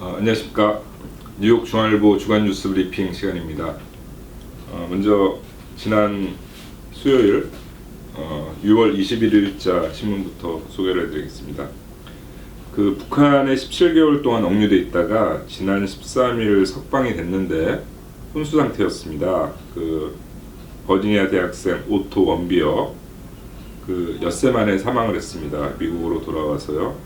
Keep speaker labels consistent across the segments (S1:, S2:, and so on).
S1: 안녕하십니까. 뉴욕 중앙일보 주간 뉴스 브리핑 시간입니다. 먼저 지난 수요일 6월 21일자 신문부터 소개를 해드리겠습니다. 북한에 17개월 동안 억류돼 있다가 지난 13일 석방이 됐는데 혼수 상태였습니다. 버지니아 대학생 오토 원비어 엿새 만에 사망을 했습니다. 미국으로 돌아와서요.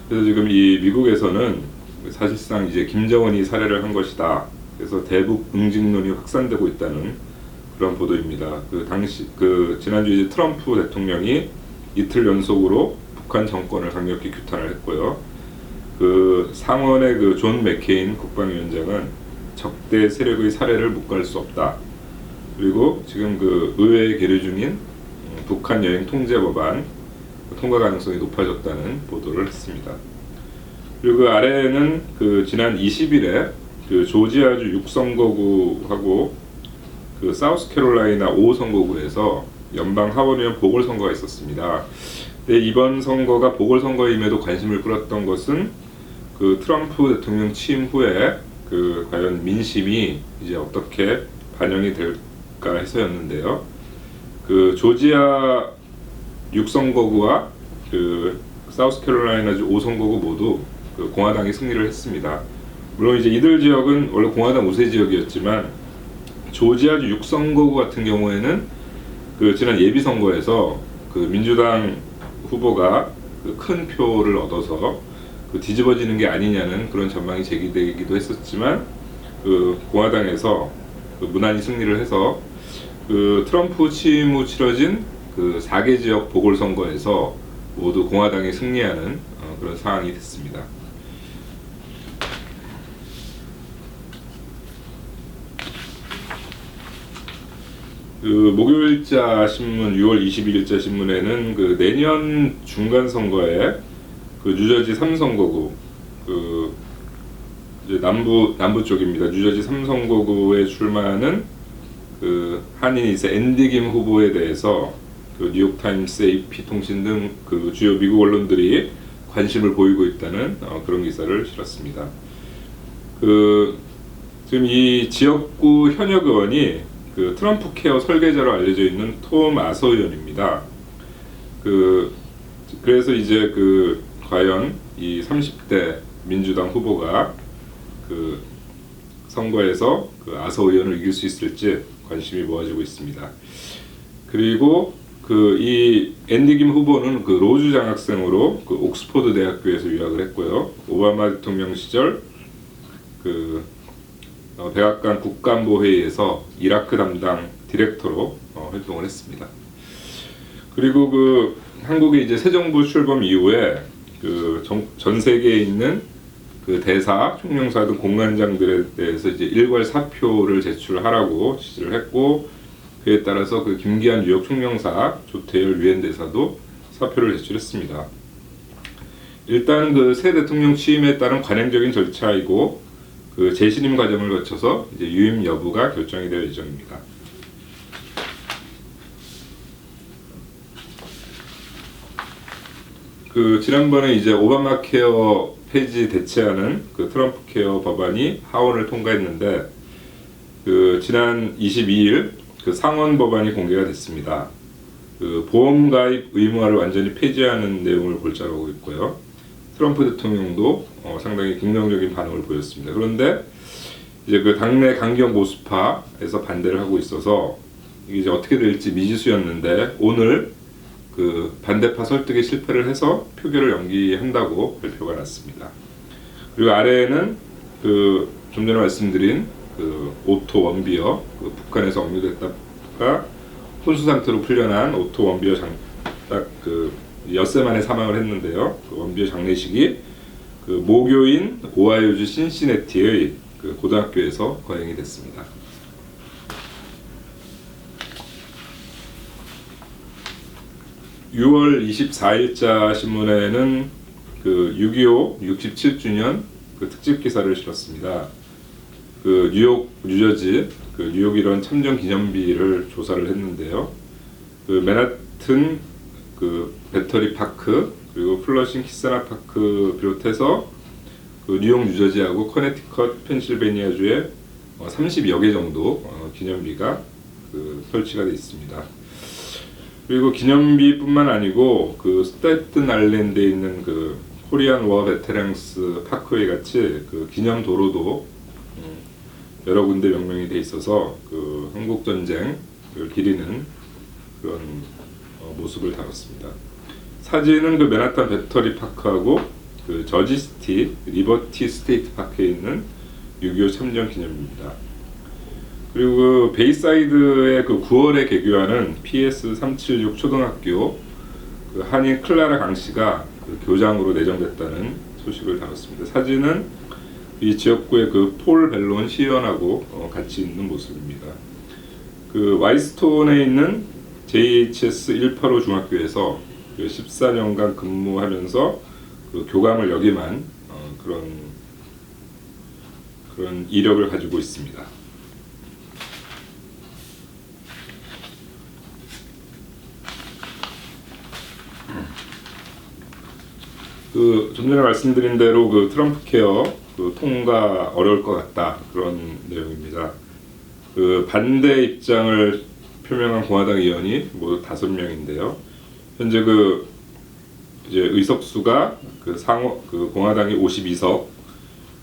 S1: 그래서 지금 이 미국에서는 사실상 이제 김정은이 살해를 한 것이다. 그래서 대북 응징론이 확산되고 있다는 그런 보도입니다. 지난주 이제 트럼프 대통령이 이틀 연속으로 북한 정권을 강력히 규탄을 했고요. 상원의 존 맥케인 국방위원장은 적대 세력의 살해를 묵과할 수 없다. 그리고 지금 의회에 계류 중인 북한 여행 통제 법안 통과 가능성이 높아졌다는 보도를 했습니다. 그리고 아래에는 지난 20일에 조지아주 6선거구하고 사우스캐롤라이나 5선거구에서 연방 하원의원 보궐선거가 있었습니다. 근데 이번 선거가 보궐선거임에도 관심을 끌었던 것은 트럼프 대통령 취임 후에 과연 민심이 이제 어떻게 반영이 될까 해서였는데요. 조지아 6선거구와 사우스캐롤라이나주 5선거구 모두 공화당이 승리를 했습니다. 물론 이제 이들 지역은 원래 공화당 우세 지역이었지만 조지아주 6선거구 같은 경우에는 지난 예비선거에서 민주당 후보가 큰 표를 얻어서 뒤집어지는 게 아니냐는 그런 전망이 제기되기도 했었지만 공화당에서 무난히 승리를 해서 트럼프 취임 후 치러진 4개 지역 보궐선거에서 모두 공화당이 승리하는 그런 상황이 됐습니다. 목요일자 신문 6월 21일자 신문에는 내년 중간선거에 뉴저지 3선거구 이제 남부 쪽입니다. 뉴저지 3선거구에 출마하는 한인 앤디 김 후보에 대해서 뉴욕타임스, AP통신 등 주요 미국 언론들이 관심을 보이고 있다는 그런 기사를 실었습니다. 지금 이 지역구 현역 의원이 트럼프 케어 설계자로 알려져 있는 톰 아서 의원입니다. 그래서 이제 과연 이 30대 민주당 후보가 선거에서 아서 의원을 이길 수 있을지 관심이 모아지고 있습니다. 그리고 이 앤디 김 후보는 로주 장학생으로 옥스퍼드 대학교에서 유학을 했고요. 오바마 대통령 시절 백악관 국가안보회의에서 이라크 담당 디렉터로 활동을 했습니다. 그리고 한국의 이제 새 정부 출범 이후에 전 세계에 있는 대사, 총영사 등 공관장들에 대해서 이제 일괄 사표를 제출하라고 지시를 했고, 그에 따라서 김기한 뉴욕 총영사, 조태열 유엔 대사도 사표를 제출했습니다. 일단 새 대통령 취임에 따른 관행적인 절차이고 재신임 과정을 거쳐서 이제 유임 여부가 결정이 될 예정입니다. 지난번에 이제 오바마 케어 폐지 대체하는 트럼프 케어 법안이 하원을 통과했는데 지난 22일 상원 법안이 공개가 됐습니다. 보험 가입 의무화를 완전히 폐지하는 내용을 골자로 하고 있고요. 트럼프 대통령도 상당히 긍정적인 반응을 보였습니다. 그런데 이제 당내 강경 보수파에서 반대를 하고 있어서 이게 이제 어떻게 될지 미지수였는데 오늘 반대파 설득에 실패를 해서 표결을 연기한다고 발표가 났습니다. 그리고 아래에는 좀 전에 말씀드린 오토 원비어 북한에서 억류됐다가 혼수 상태로 풀려난 오토 원비어 엿새 만에 사망을 했는데요. 원비어 장례식이 모교인 오하이오주 신시내티의 고등학교에서 거행이 됐습니다. (6월 24일자) 신문에는 6.25 67주년 특집 기사를 실었습니다. 뉴저지 뉴욕 일원 참전 기념비를 조사를 했는데요. 맨하튼 배터리 파크 그리고 플러싱 키사나 파크 비롯해서 그 뉴욕, 뉴저지하고 커네티컷, 펜실베니아주에 30여 개 정도 기념비가 설치가 되어 있습니다. 그리고 기념비뿐만 아니고 그 스태튼 아일랜드에 있는 그 코리안 워 베테랑스 파크웨이 같이 그 기념 도로도 여러 군데 명명이 돼 있어서 그 한국 전쟁을 기리는 그런 모습을 담았습니다. 사진은 그 맨하탄 배터리 파크하고 그 저지시티 리버티 스테이트 파크에 있는 6.25 참전 기념입니다. 그리고 그 베이사이드의 그 9월에 개교하는 PS376 초등학교 그 한인 클라라 강 씨가 그 교장으로 내정됐다는 소식을 담았습니다. 사진은 이 지역구의 그 폴 벨론 시의원하고 같이 있는 모습입니다. 그 와이스톤에 있는 JHS 185 중학교에서 그 14년간 근무하면서 그 교감을 역임한 그런 이력을 가지고 있습니다. 그 좀 전에 말씀드린 대로 그 트럼프 케어 그 통과 어려울 것 같다 그런 내용입니다. 그 반대 입장을 표명한 공화당 의원이 모두 5명인데요. 현재 그 이제 의석수가 그 공화당이 52석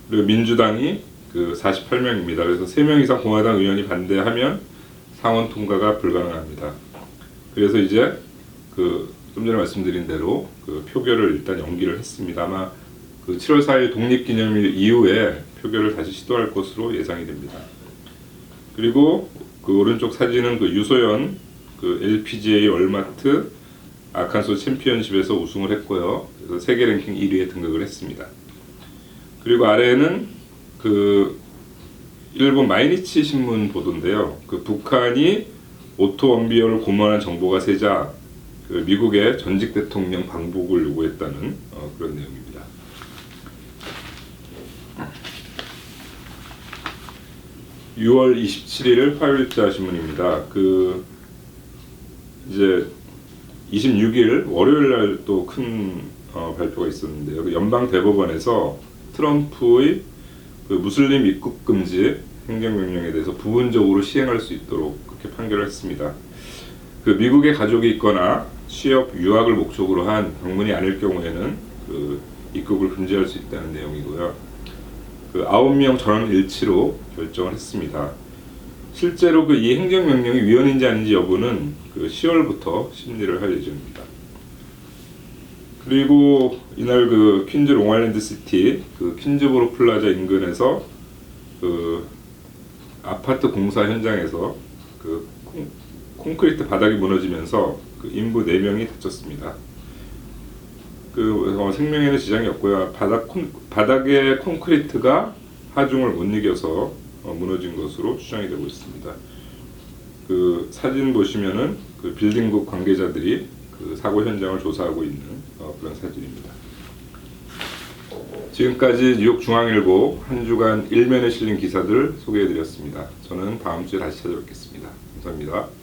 S1: 그리고 민주당이 그 48명입니다. 그래서 3명 이상 공화당 의원이 반대하면 상원 통과가 불가능합니다. 그래서 이제 그 좀 전에 말씀드린 대로 그 표결을 일단 연기를 했습니다. 아마 그 7월 4일 독립기념일 이후에 표결을 다시 시도할 것으로 예상이 됩니다. 그리고 그 오른쪽 사진은 그 유소연 그 LPGA 월마트 아칸소 챔피언십에서 우승을 했고요. 그래서 세계 랭킹 1위에 등극을 했습니다. 그리고 아래에는 그 일본 마이니치 신문 보도인데요. 그 북한이 오토 원비어를 고문한 정보가 새자 그 미국의 전직 대통령 방북을 요구했다는 그런 내용입니다. (6월 27일) 화요일자 신문입니다. 그 이제 26일 월요일 날 또 큰 발표가 있었는데요. 그 연방 대법원에서 트럼프의 그 무슬림 입국 금지 행정명령에 대해서 부분적으로 시행할 수 있도록 그렇게 판결을 했습니다. 그 미국에 가족이 있거나 취업, 유학을 목적으로 한 방문이 아닐 경우에는 그 입국을 금지할 수 있다는 내용이고요. 그 9명 전원 일치로 결정을 했습니다. 실제로 그 이 행정명령이 위헌인지 아닌지 여부는 그 10월부터 심리를 할 예정입니다. 그리고 이날 그 퀸즈 롱아일랜드 시티 그 퀸즈보로 플라자 인근에서 그 아파트 공사 현장에서 그 콘크리트 바닥이 무너지면서 그 인부 4명이 다쳤습니다. 그 생명에는 지장이 없고요. 바닥의 콘크리트가 하중을 못 이겨서 무너진 것으로 추정이 되고 있습니다. 그 사진 보시면은 그 빌딩국 관계자들이 그 사고 현장을 조사하고 있는 그런 사진입니다. 지금까지 뉴욕 중앙일보 한 주간 일면에 실린 기사들 소개해드렸습니다. 저는 다음 주에 다시 찾아뵙겠습니다. 감사합니다.